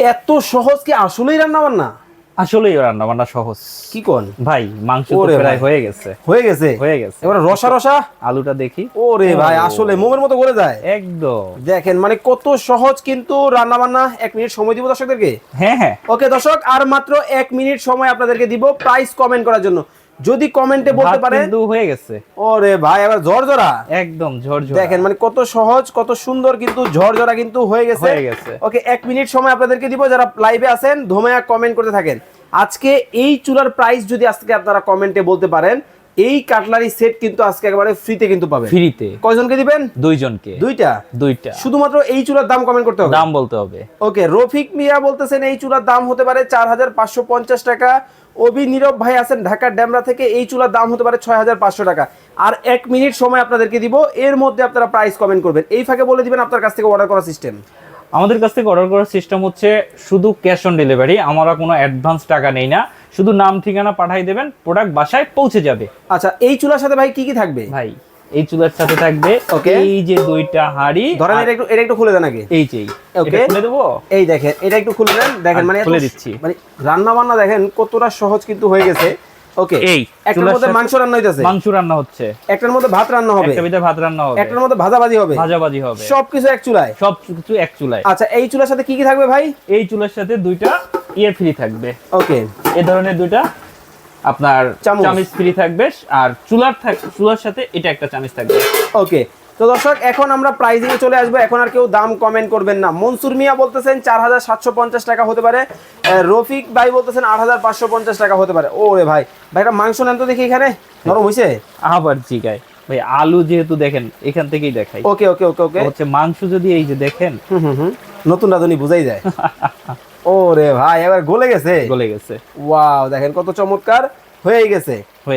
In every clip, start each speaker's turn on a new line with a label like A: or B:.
A: এত সহজ কি আসলেই রান্না বান্না?
B: আসলেই রান্না বান্না সহজ।
A: কি কোন
B: ভাই মাংস তো
A: ওরে
B: প্রায়
A: ভাই।
B: হয়ে গেছে।
A: হয়ে গেছে
B: হয়ে গেছে।
A: এবার রসা রসা
B: আলুটা দেখি।
A: ওরে ভাই আসলে মোমের মতো গলে যায়।
B: একদম।
A: দেখেন মানে কত সহজ কিন্তু রান্না বান্না। 1 মিনিট সময় দিব দর্শকদেরকে।
B: হ্যাঁ হ্যাঁ।
A: ওকে দর্শক, আর মাত্র 1 মিনিট সময় আপনাদেরকে দিব প্রাইস কমেন্ট করার জন্য। যদি কমেন্টে বলতে
B: ভাত
A: পারেন
B: কিন্তু হয়ে গেছে।
A: ওরে ভাই এবার ঝরঝরা।
B: একদম ঝরঝরা।
A: দেখেন মানে কত সহজ কত সুন্দর কিন্তু ঝরঝরা কিন্তু হয়ে গেছে।
B: হয়ে গেছে।
A: ওকে 1 মিনিট সময় আপনাদেরকে দিব, যারা লাইভে আছেন ধুমায়া কমেন্ট করতে থাকেন। আজকে এই চুলার প্রাইস যদি আজকে আপনারা কমেন্টে বলতে পারেন, এই কাটলারি সেট কিন্তু আজকে একেবারে ফ্রিতে কিন্তু পাবেন।
B: ফ্রিতে।
A: কয়জনকে দিবেন?
B: দুইজনকে।
A: দুইটা। শুধুমাত্র এই চুলার দাম কমেন্ট করতে হবে।
B: দাম বলতে হবে।
A: ওকে রফিক মিয়া বলতেছেন এই চুলার দাম হতে পারে 4550 টাকা। অভি নীরব ভাই আছেন ঢাকার ডেমরা থেকে, এই চুলার দাম হতে পারে 6500 টাকা। আর 1 মিনিট সময় আপনাদেরকে দিব, এর মধ্যে আপনারা প্রাইস কমেন্ট করবেন। এই ফাঁকে বলে দিবেন আপনার কাছ থেকে অর্ডার করার সিস্টেম।
B: আমাদের কাছ থেকে অর্ডার করার সিস্টেম হচ্ছে শুধু ক্যাশ অন ডেলিভারি। আমরা কোনো অ্যাডভান্স টাকা নেই না, শুধু নাম ঠিকানা পাঠিয়ে দেবেন, প্রোডাক্ট বাসায় পৌঁছে যাবে।
A: আচ্ছা এই চুলার সাথে ভাই কি কি থাকবে?
B: ভাই এই চুলার সাথে থাকবে এই যে দুইটা হাঁড়ি।
A: ধরেন এটা একটু খুলে দেন আগে।
B: এই যে
A: ওকে
B: খুলে দেবো।
A: এই দেখেন এটা একটু খুলে দেন। দেখেন মানে
B: খুলে দিচ্ছি।
A: মানে রান্না বান্না দেখেন কতটা সহজ কিন্তু হয়ে গেছে। ওকে
B: এই
A: একটার মধ্যে মাংস রান্না হইতাছে,
B: মাংস রান্না হচ্ছে,
A: একটার মধ্যে ভাত রান্না হবে,
B: একটা ভিতরে ভাত রান্না হবে,
A: একটার মধ্যে ভাজাভাজি হবে,
B: ভাজাভাজি হবে,
A: সবকিছু এক চুলায়।
B: সবকিছু এক চুলায়।
A: আচ্ছা এই চুলার সাথে কি কি থাকবে ভাই?
B: এই চুলার সাথে দুইটা ফ্রি থাকবে।
A: ওকে
B: এই ধরনের দুইটা আপনার চামচ ফ্রি থাকবে। আর চুলার সাথে এটা একটা চামচ থাকবে।
A: ওকে তো দর্শক এখন আমরা প্রাইজিং এ চলে আসবো। এখন আর কেউ দাম কমেন্ট করবেন না। মনসুর মিয়া বলতেছেন 4750 টাকা হতে পারে। রফিক ভাই বলতেছেন 8550 টাকা হতে পারে। ওরে ভাই ভাইটা মাংস নেন তো দেখি, এখানে নরম হইছে
B: আবার জিগায় ভাই। আলু যেহেতু দেখেন এখান থেকেই দেখাই।
A: ওকে ওকে ওকে ওকে
B: হচ্ছে মাংস যদি এই যে দেখেন
A: নতুন রাঁধুনি বুঝাই যায়। ওরে ভাই এবার গলে গেছে।
B: গলে গেছে।
A: ওয়াও দেখেন কত চমৎকার হয়ে গেছে।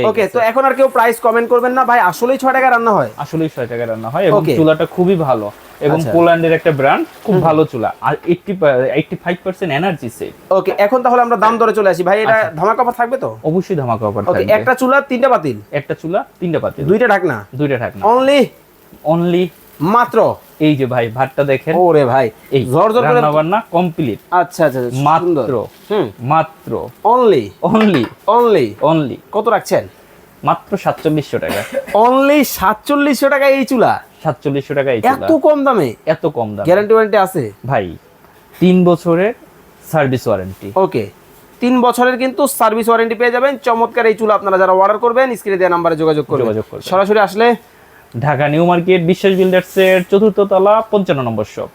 A: ওকে তো এখন আর কেউ প্রাইস কমেন্ট করবেন না ভাই। আসলেই 6 টাকা রান্না হয়?
B: আসলেই 6 টাকা রান্না হয় এবং চুলাটা খুবই ভালো এবং পোল্যান্ডের একটা ব্র্যান্ড, খুব ভালো চুলা। আর 85% এনার্জি সেভ।
A: ওকে এখন তাহলে আমরা দাম দরে চলে আসি ভাই। এটা ধামাকা অফার থাকবে তো?
B: অবশ্যই ধামাকা অফার থাকবে।
A: ওকে একটা চুলা 3টা পাতিল।
B: একটা চুলা 3টা পাতিল,
A: দুইটা ঢাকনা। অনলি
B: মাত্র এই যে ভাই ভাতটা দেখেন।
A: ওরে ভাই
B: এই
A: ঝরঝর করে
B: রান্না বান্না কমপ্লিট।
A: আচ্ছা আচ্ছা
B: মাত্র মাত্র অনলি
A: কত রাখছেন?
B: মাত্র 4700 টাকা।
A: অনলি 4700 টাকা এই চুলা?
B: 4700 টাকা এই চুলা।
A: এত কম দামে?
B: এত কম দামে।
A: গ্যারান্টি ওয়ারেন্টি আছে
B: ভাই? 3 বছরের সার্ভিস ওয়ারেন্টি।
A: ওকে 3 বছরের কিন্তু সার্ভিস ওয়ারেন্টি পেয়ে যাবেন। চমৎকার এই চুলা আপনারা যারা অর্ডার করবেন স্ক্রিনে দেওয়া নম্বরে যোগাযোগ করবেন। সরাসরি আসলে
B: ঢাকা নিউ মার্কেট বিশ্বাস বিল্ডার্সের 4র্থ তলা 55 নম্বর শপ।